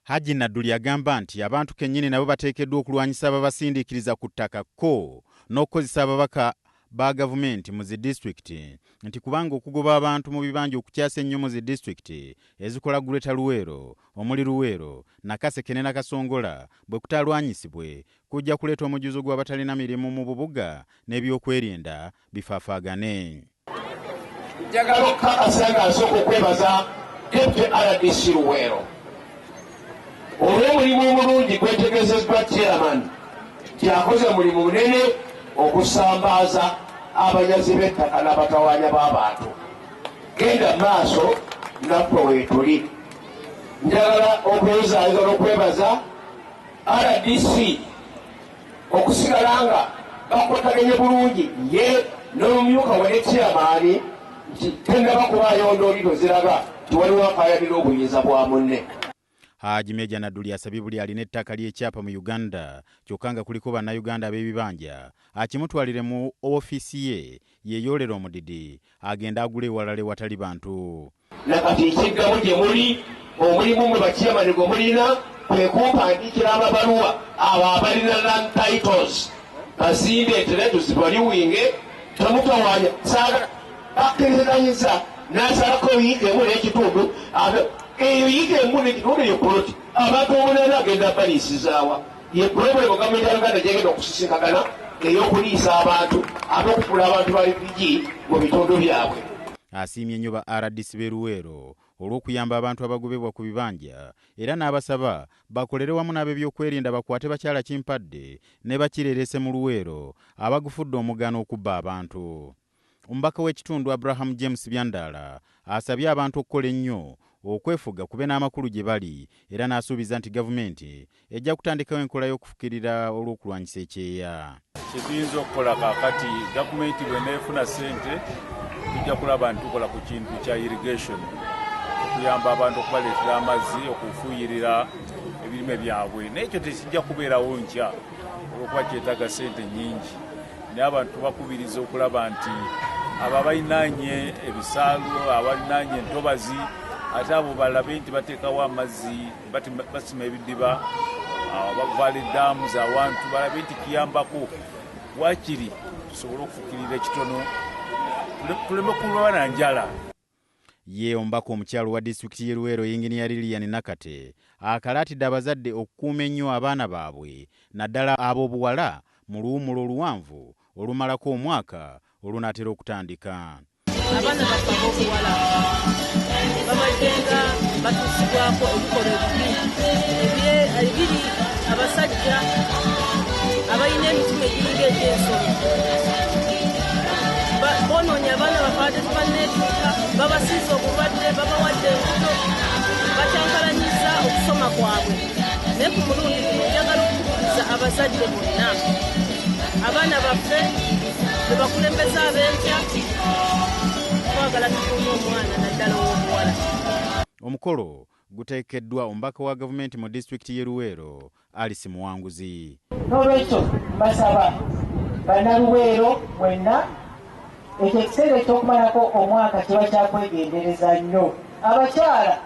Haji Nadduli agamba nti abantu kennyini nabo bateekeddwa okulwanyisa ababasindiikiriza ku ttaka ko n'okukozesa ababaka ba gavumenti mu zi disitulikiti nti kubanga okugoba abantu mu bibanja okukyasa ennyo mu zi disitulikiti ezikola Greater Luweero, omuli Luweero, Nakaseke ne Nakasongola bwe kutalwanyisibwe kujja kuleeta omujjuzo gw'abatalina mirimu mu bubuga n'ebyokwerinda bifaafaagane. Njagala okukakasa nga nsooka okwebaza Deputy RDC Luweero olw'omulimu omulungi gwetegezeddwa chairman kyakoze mulimu munene okusambaaza abanyazi b'ettaka n'abatawaanya b'abantu. Genda maaso nappwe weetuli. Njagala okwezaaliza n'okwebaza RDC okusigala nga bakwataganye bulungi ye n'omumyuka we ne chairman nti tennaba kubaayo ndooliro ziraga nti waliwo akaayanira obuyinza bwa munne. Haji Meja Nadduli asabye buli alina ettaka ly'ekyapa mu Uganda kyokka nga kuliko bannayuganda ab'ebibanja akimutwalire mu ofiisi ye yoolera omudidi agenda agula ewalala ewatali bantu. Nakati ekiggamu gye muli omulimu mwe bakiyamani gwe mulina kwe kumpandiikira amabaluwa abo abalina land titles bazindeetere tuzibaliwinge tamutawaanya saagala bakkirizanyiza n'asalako oyiga emu n'ekitundu eyo yiga emu n'ekitundu ye poloti abantu omunaana agenda baliisizaawa ye pulobulemu gavumenti ya Uganda gyegenda okusisinkagana ey'okuliisa abantu ab'okukula abantu ba refugee mu bitundu byabwe. Asiimye ennyo ba RDC b'e Luweero olw'okuyamba abantu abagobebwa ku bibanja era n'abasaba bakolere wamu n'ab'ebyokwerinda bakwate bakyala kimpadde ne bakireerese mu Luweero abagufudde omugaano okubba abantu. Omubaka w'ekitundu Abraham James Byandaala asabye abantu okukola ennyo okwefuga kube n'amakulu gye bali era n'asuubiza nti gavumenti ejja kutandikawo enkola y'okufukirira olw'okulwanyisa ekyeya. Kye tuyinza okukola kaakati gavumenti bw'eneefuna ssente tujja kulaba nti tukola ku kintu kya irrigation okuyamba abantu okubaleetera amazzi okufuuyirira ebirime byabwe n'ekyo tekijja kubeerawo nkya olw'okuba kyetaaga ssente nnyingi naye abantu bakubiriza okulaba nti abo abalinaanye ebisaalu abalinaanye entobazi ate abo balabe nti bateekawo amazzi basima ebidiba bavala eddaamu z'awantu balabe nti kiyambako wakiri tusobole okufukirira ekitono tuleme kulwa na njala. Ye omubaka omukyalo wa disitulikiti y'e Luweero Yinginiya Lilian Nakate akalaatidde abazadde okukuuma ennyo abaana baabwe naddala ab'obuwala mu luwummula oluwanvu olumalako omwaka olunaatera okutandika. Abaana baffe ab'obuwala babaddenga batuusibwako ebikola ebiri abasajja abalina emitima egiringa egy'ensolo bonoonya abaana baffe tebanneetuuka babasiiza obulwadde babawadde embuto bakyankalanyiza okusoma kwabwe naye ku mulundi guno njagala okukubiriza abazadde bonna abaana baffe be bakulembeza ab'empya twagala tukuume omwana naddala ow'obuwala. Omukolo guteekeddwa omubaka wa gavumenti mu disitulikiti y'e Luweero Alice Muwanguzi. N'olwekyo basaba bannaluweero mwenna ekyo ekiseera eky'okumalako omwaka kiba kyakwegendereza nnyo. Abakyala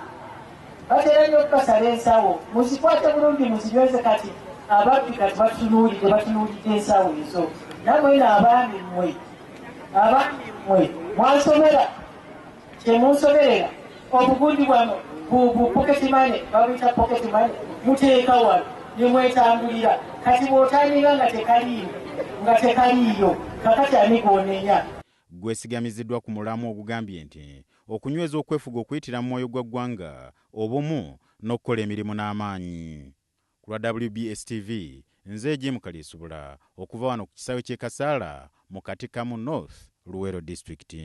batera nnyo okubasala ensawo muzikwate bulungi muzinyweze kati ababbi kati batunuulidde ensawo ezo. Namwe abaami mmwe mwansomera kyemunsoberera obugundi bwammwe pocket money babuyita pocket money muteeka wano ne mwetambulira kati bw'otandika nga tekaliiyo kakati ani goonenya. Gwesigamiziddwa ku mulamu ogugambye nti okunyweza okwefuga okuyitira mu mwoyo gwa ggwanga obumu n'okukola emirimu n'amaanyi. Ku lwa WBS TV nze Jim Kalisubula okuva wano ku kisaawe ky'e Kasaala mu Katikamu North Luweero District.